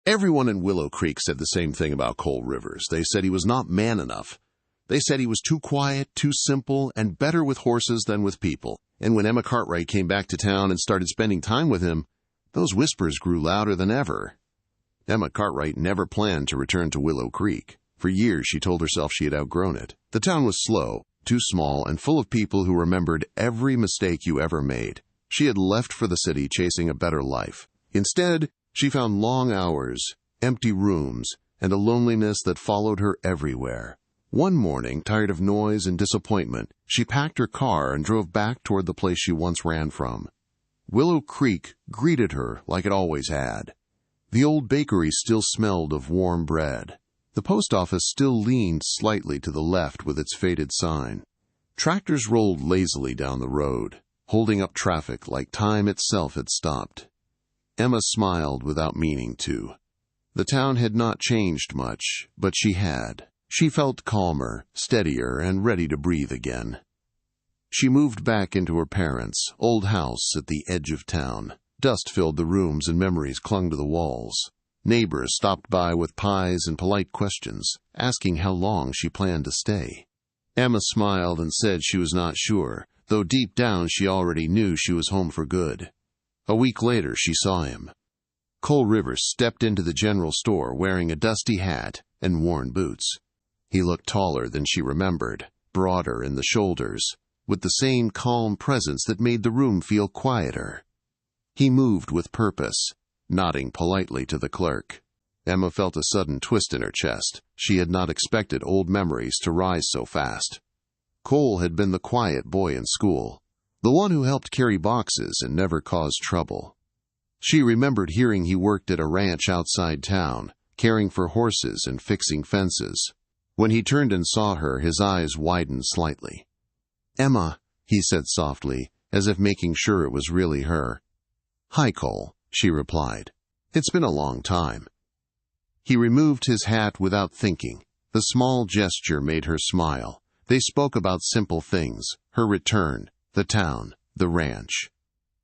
Everyone in Willow Creek said the same thing about Cole Rivers. They said he was not man enough. They said he was too quiet, too simple, and better with horses than with people. And when Emma Cartwright came back to town and started spending time with him, those whispers grew louder than ever. Emma Cartwright never planned to return to Willow Creek. For years she told herself she had outgrown it. The town was slow, too small, and full of people who remembered every mistake you ever made. She had left for the city chasing a better life. Instead, she found long hours, empty rooms, and a loneliness that followed her everywhere. One morning, tired of noise and disappointment, she packed her car and drove back toward the place she once ran from. Willow Creek greeted her like it always had. The old bakery still smelled of warm bread. The post office still leaned slightly to the left with its faded sign. Tractors rolled lazily down the road, holding up traffic like time itself had stopped. Emma smiled without meaning to. The town had not changed much, but she had. She felt calmer, steadier, and ready to breathe again. She moved back into her parents' old house at the edge of town. Dust filled the rooms and memories clung to the walls. Neighbors stopped by with pies and polite questions, asking how long she planned to stay. Emma smiled and said she was not sure, though deep down she already knew she was home for good. A week later she saw him. Cole Rivers stepped into the general store wearing a dusty hat and worn boots. He looked taller than she remembered, broader in the shoulders, with the same calm presence that made the room feel quieter. He moved with purpose, nodding politely to the clerk. Emma felt a sudden twist in her chest. She had not expected old memories to rise so fast. Cole had been the quiet boy in school, the one who helped carry boxes and never caused trouble. She remembered hearing he worked at a ranch outside town, caring for horses and fixing fences. When he turned and saw her, his eyes widened slightly. "Emma," he said softly, as if making sure it was really her. "Hi, Cole," she replied. "It's been a long time." He removed his hat without thinking. The small gesture made her smile. They spoke about simple things, her return, the town, the ranch.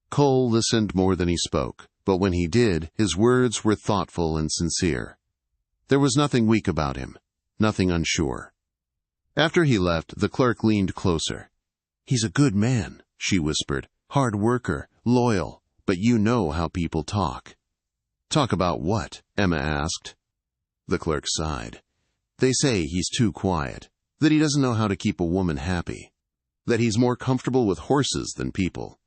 Cole listened more than he spoke, but when he did, his words were thoughtful and sincere. There was nothing weak about him, nothing unsure. After he left, the clerk leaned closer. "He's a good man," she whispered. "Hard worker, loyal, but you know how people talk." "Talk about what?" Emma asked. The clerk sighed. "They say he's too quiet, that he doesn't know how to keep a woman happy, that he's more comfortable with horses than people."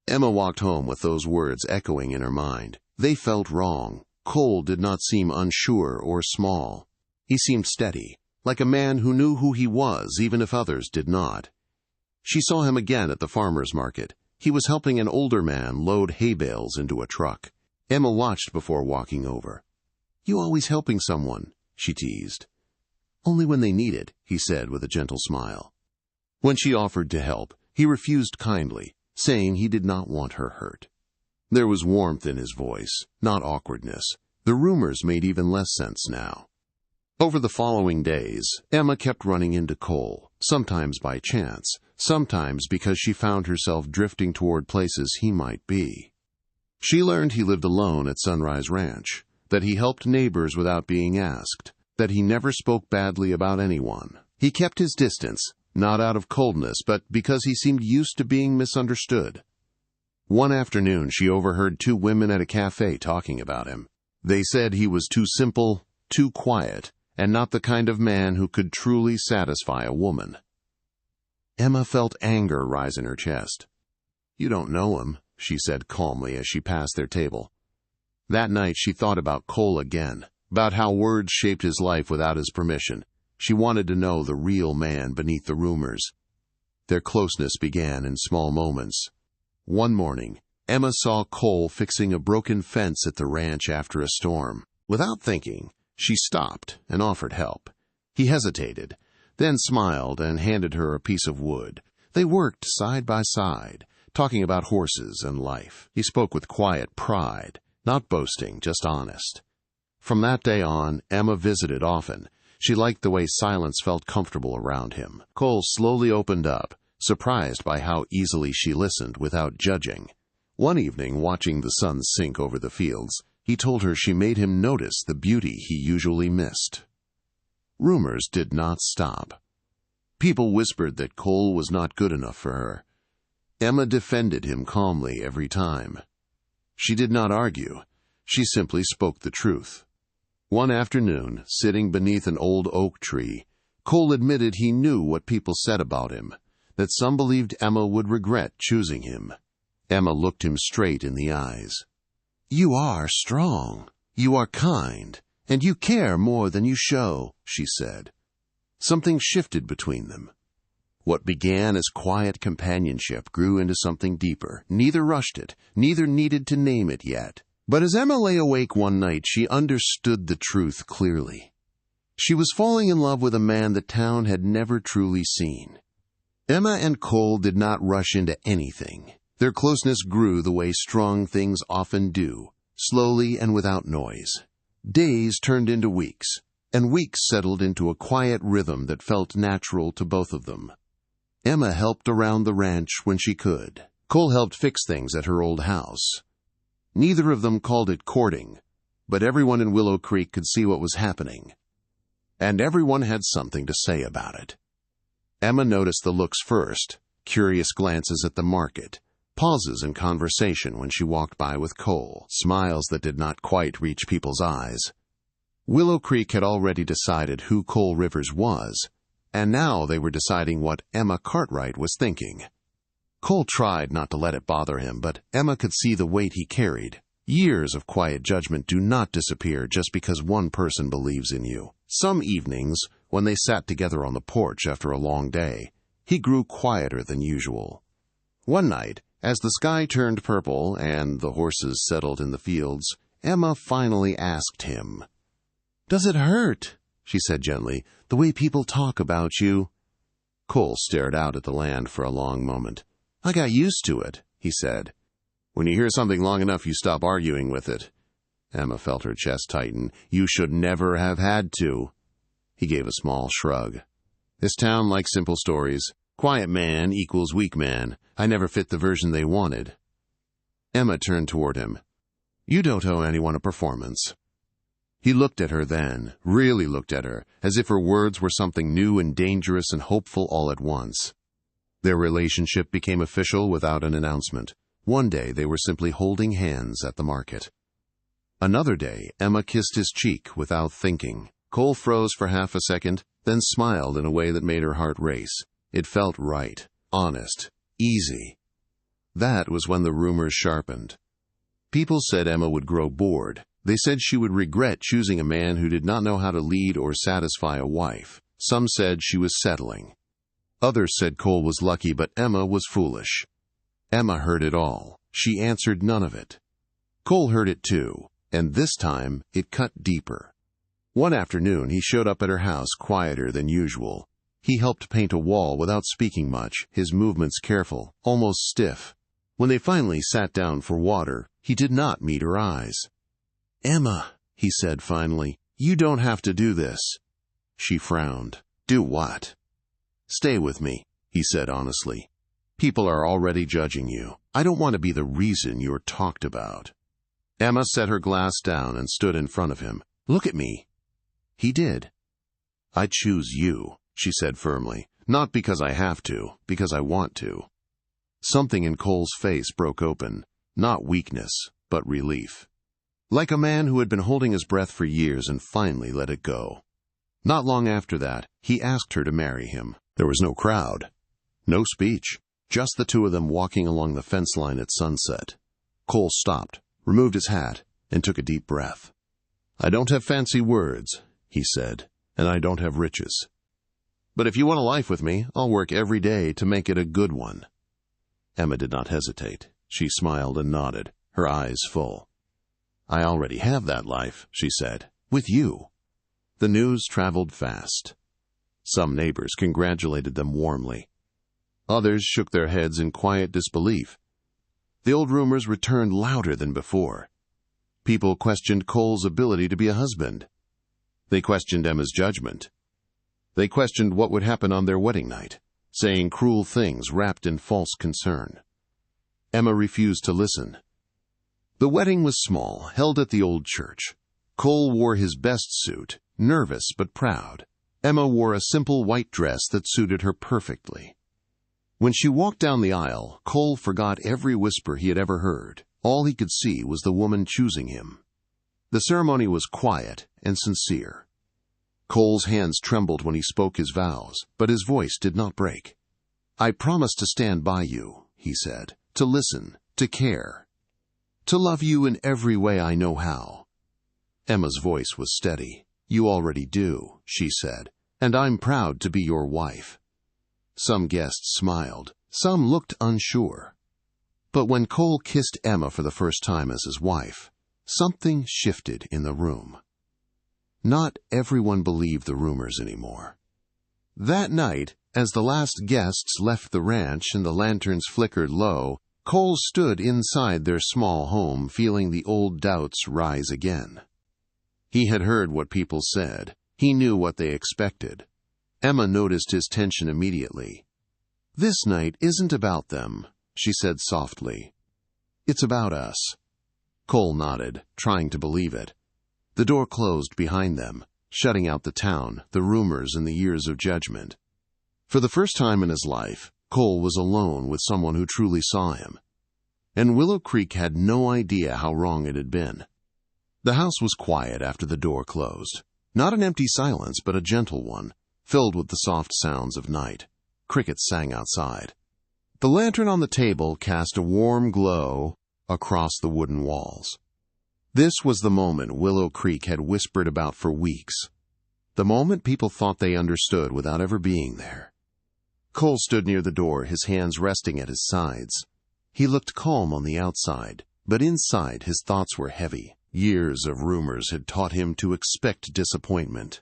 Emma walked home with those words echoing in her mind. They felt wrong. Cole did not seem unsure or small. He seemed steady, like a man who knew who he was, even if others did not. She saw him again at the farmer's market. He was helping an older man load hay bales into a truck. Emma watched before walking over. "You always helping someone," she teased. "Only when they need it," he said with a gentle smile. When she offered to help, he refused kindly, saying he did not want her hurt. There was warmth in his voice, not awkwardness. The rumors made even less sense now. Over the following days, Emma kept running into Cole, sometimes by chance, sometimes because she found herself drifting toward places he might be. She learned he lived alone at Sunrise Ranch, that he helped neighbors without being asked, that he never spoke badly about anyone. He kept his distance, not out of coldness, but because he seemed used to being misunderstood. One afternoon, she overheard two women at a cafe talking about him. They said he was too simple, too quiet, and not the kind of man who could truly satisfy a woman. Emma felt anger rise in her chest. "You don't know him," she said calmly as she passed their table. That night she thought about Cole again, about how words shaped his life without his permission. She wanted to know the real man beneath the rumors. Their closeness began in small moments. One morning, Emma saw Cole fixing a broken fence at the ranch after a storm. Without thinking, she stopped and offered help. He hesitated, then smiled and handed her a piece of wood. They worked side by side, talking about horses and life. He spoke with quiet pride, not boasting, just honest. From that day on, Emma visited often. She liked the way silence felt comfortable around him. Cole slowly opened up, surprised by how easily she listened without judging. One evening, watching the sun sink over the fields, He told her she made him notice the beauty he usually missed. Rumors did not stop. People whispered that Cole was not good enough for her. Emma defended him calmly every time. She did not argue. She simply spoke the truth. One afternoon, sitting beneath an old oak tree, Cole admitted he knew what people said about him, that some believed Emma would regret choosing him. Emma looked him straight in the eyes. "You are strong, you are kind, and you care more than you show," she said. Something shifted between them. What began as quiet companionship grew into something deeper. Neither rushed it, neither needed to name it yet. But as Emma lay awake one night, she understood the truth clearly. She was falling in love with a man the town had never truly seen. Emma and Cole did not rush into anything. Their closeness grew the way strong things often do, slowly and without noise. Days turned into weeks, and weeks settled into a quiet rhythm that felt natural to both of them. Emma helped around the ranch when she could. Cole helped fix things at her old house. Neither of them called it courting, but everyone in Willow Creek could see what was happening. And everyone had something to say about it. Emma noticed the looks first, curious glances at the market, pauses in conversation when she walked by with Cole, smiles that did not quite reach people's eyes. Willow Creek had already decided who Cole Rivers was, and now they were deciding what Emma Cartwright was thinking. Cole tried not to let it bother him, but Emma could see the weight he carried. Years of quiet judgment do not disappear just because one person believes in you. Some evenings, when they sat together on the porch after a long day, he grew quieter than usual. One night, as the sky turned purple and the horses settled in the fields, Emma finally asked him. "Does it hurt," she said gently, "the way people talk about you?" Cole stared out at the land for a long moment. "I got used to it," he said. "When you hear something long enough, you stop arguing with it." Emma felt her chest tighten. "You should never have had to." He gave a small shrug. "This town likes simple stories. Quiet man equals weak man. I never fit the version they wanted." Emma turned toward him. "You don't owe anyone a performance." He looked at her then, really looked at her, as if her words were something new and dangerous and hopeful all at once. Their relationship became official without an announcement. One day they were simply holding hands at the market. Another day, Emma kissed his cheek without thinking. Cole froze for half a second, then smiled in a way that made her heart race. It felt right, honest, easy. That was when the rumors sharpened. People said Emma would grow bored. They said she would regret choosing a man who did not know how to lead or satisfy a wife. Some said she was settling. Others said Cole was lucky, but Emma was foolish. Emma heard it all. She answered none of it. Cole heard it too, and this time it cut deeper. One afternoon he showed up at her house quieter than usual. He helped paint a wall without speaking much, his movements careful, almost stiff. When they finally sat down for water, he did not meet her eyes. "Emma," he said finally, "you don't have to do this." She frowned. "Do what?" "Stay with me," he said honestly. "People are already judging you. I don't want to be the reason you're talked about." Emma set her glass down and stood in front of him. "Look at me." He did. "I choose you," she said firmly. "Not because I have to, because I want to." Something in Cole's face broke open. Not weakness, but relief. Like a man who had been holding his breath for years and finally let it go. Not long after that, he asked her to marry him. There was no crowd, no speech, just the two of them walking along the fence line at sunset. Cole stopped, removed his hat, and took a deep breath. "I don't have fancy words," he said, "and I don't have riches. But if you want a life with me, I'll work every day to make it a good one." Emma did not hesitate. She smiled and nodded, her eyes full. "I already have that life," she said, "with you." The news traveled fast. Some neighbors congratulated them warmly. Others shook their heads in quiet disbelief. The old rumors returned louder than before. People questioned Cole's ability to be a husband. They questioned Emma's judgment. They questioned what would happen on their wedding night, saying cruel things wrapped in false concern. Emma refused to listen. The wedding was small, held at the old church. Cole wore his best suit, nervous but proud. Emma wore a simple white dress that suited her perfectly. When she walked down the aisle, Cole forgot every whisper he had ever heard. All he could see was the woman choosing him. The ceremony was quiet and sincere. Cole's hands trembled when he spoke his vows, but his voice did not break. "I promise to stand by you," he said, "to listen, to care, to love you in every way I know how." Emma's voice was steady. "You already do," she said, "and I'm proud to be your wife." Some guests smiled. Some looked unsure. But when Cole kissed Emma for the first time as his wife, something shifted in the room. Not everyone believed the rumors anymore. That night, as the last guests left the ranch and the lanterns flickered low, Cole stood inside their small home, feeling the old doubts rise again. He had heard what people said. He knew what they expected. Emma noticed his tension immediately. "This night isn't about them," she said softly. "It's about us." Cole nodded, trying to believe it. The door closed behind them, shutting out the town, the rumors, and the years of judgment. For the first time in his life, Cole was alone with someone who truly saw him. And Willow Creek had no idea how wrong it had been. The house was quiet after the door closed. Not an empty silence, but a gentle one, filled with the soft sounds of night. Crickets sang outside. The lantern on the table cast a warm glow across the wooden walls. This was the moment Willow Creek had whispered about for weeks. The moment people thought they understood without ever being there. Cole stood near the door, his hands resting at his sides. He looked calm on the outside, but inside his thoughts were heavy. Years of rumors had taught him to expect disappointment.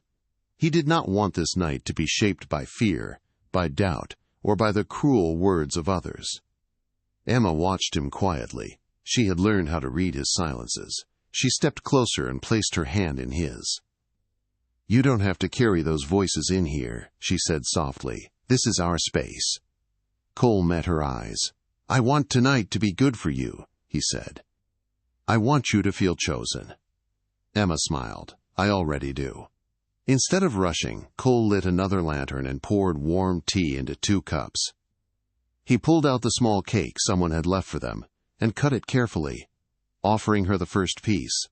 He did not want this night to be shaped by fear, by doubt, or by the cruel words of others. Emma watched him quietly. She had learned how to read his silences. She stepped closer and placed her hand in his. "You don't have to carry those voices in here," she said softly. "This is our space." Cole met her eyes. "I want tonight to be good for you," he said. "I want you to feel chosen." Emma smiled. "I already do." Instead of rushing, Cole lit another lantern and poured warm tea into 2 cups. He pulled out the small cake someone had left for them and cut it carefully, offering her the first piece.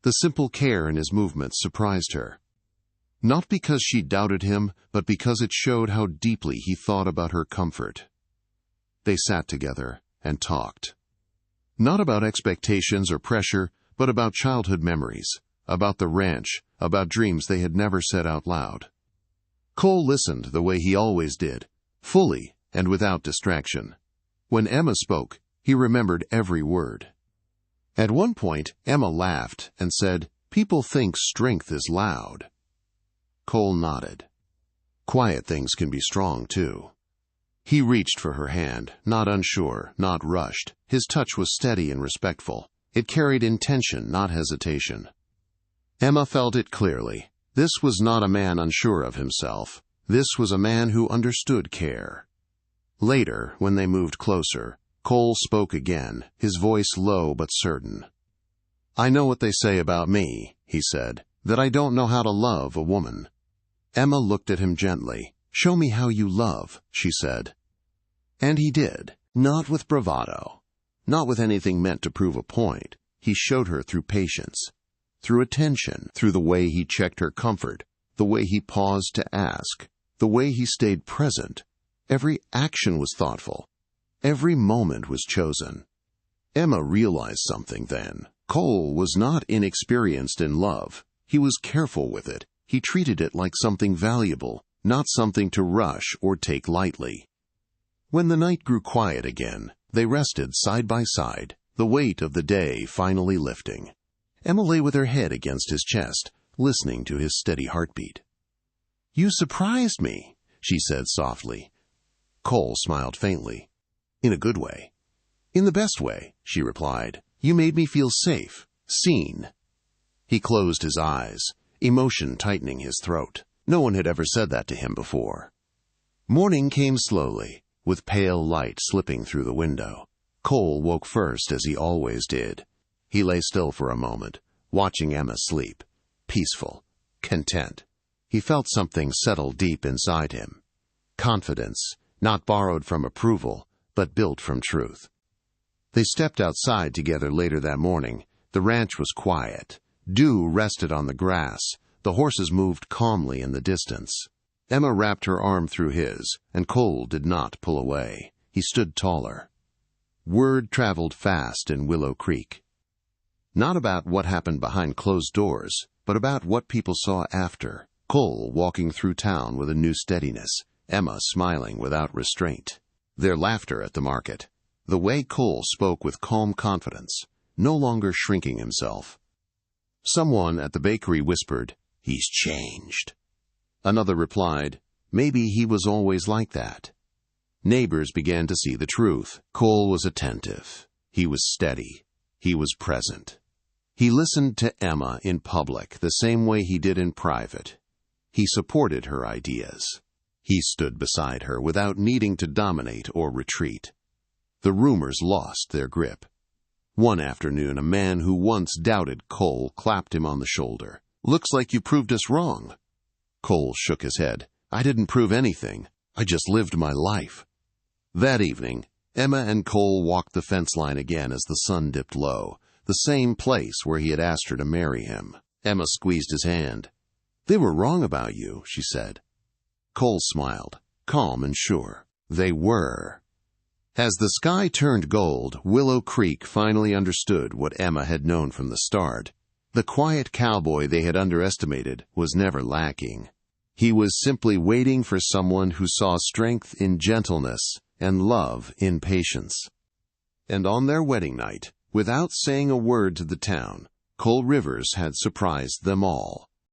The simple care in his movements surprised her. Not because she doubted him, but because it showed how deeply he thought about her comfort. They sat together and talked. Not about expectations or pressure, but about childhood memories, about the ranch, about dreams they had never said out loud. Cole listened the way he always did, fully and without distraction. When Emma spoke, he remembered every word. At one point, Emma laughed and said, "People think strength is loud." Cole nodded. Quiet things can be strong, too. He reached for her hand, not unsure, not rushed. His touch was steady and respectful. It carried intention, not hesitation. Emma felt it clearly. This was not a man unsure of himself. This was a man who understood care. Later, when they moved closer, Cole spoke again, his voice low but certain. "I know what they say about me," he said, "that I don't know how to love a woman." Emma looked at him gently. "Show me how you love," she said. And he did, not with bravado, not with anything meant to prove a point. He showed her through patience, through attention, through the way he checked her comfort, the way he paused to ask, the way he stayed present. Every action was thoughtful. Every moment was chosen. Emma realized something then. Cole was not inexperienced in love. He was careful with it. He treated it like something valuable, not something to rush or take lightly. When the night grew quiet again, they rested side by side, the weight of the day finally lifting. Emma lay with her head against his chest, listening to his steady heartbeat. "You surprised me," she said softly. Cole smiled faintly. "In a good way." "In the best way," she replied. "You made me feel safe, seen." He closed his eyes, emotion tightening his throat. No one had ever said that to him before. Morning came slowly, with pale light slipping through the window. Cole woke first, as he always did. He lay still for a moment, watching Emma sleep, peaceful, content. He felt something settle deep inside him. Confidence, not borrowed from approval, but built from truth. They stepped outside together later that morning. The ranch was quiet. Dew rested on the grass. The horses moved calmly in the distance. Emma wrapped her arm through his, and Cole did not pull away. He stood taller. Word traveled fast in Willow Creek. Not about what happened behind closed doors, but about what people saw after. Cole walking through town with a new steadiness, Emma smiling without restraint. Their laughter at the market. The way Cole spoke with calm confidence, no longer shrinking himself. Someone at the bakery whispered, "He's changed." Another replied, "Maybe he was always like that." Neighbors began to see the truth. Cole was attentive. He was steady. He was present. He listened to Emma in public the same way he did in private. He supported her ideas. He stood beside her without needing to dominate or retreat. The rumors lost their grip. One afternoon, a man who once doubted Cole clapped him on the shoulder. "Looks like you proved us wrong." Cole shook his head. "I didn't prove anything. I just lived my life." That evening, Emma and Cole walked the fence line again as the sun dipped low, the same place where he had asked her to marry him. Emma squeezed his hand. "They were wrong about you," she said. Cole smiled, calm and sure. They were. As the sky turned gold, Willow Creek finally understood what Emma had known from the start. The quiet cowboy they had underestimated was never lacking. He was simply waiting for someone who saw strength in gentleness and love in patience. And on their wedding night, without saying a word to the town, Cole Rivers had surprised them all.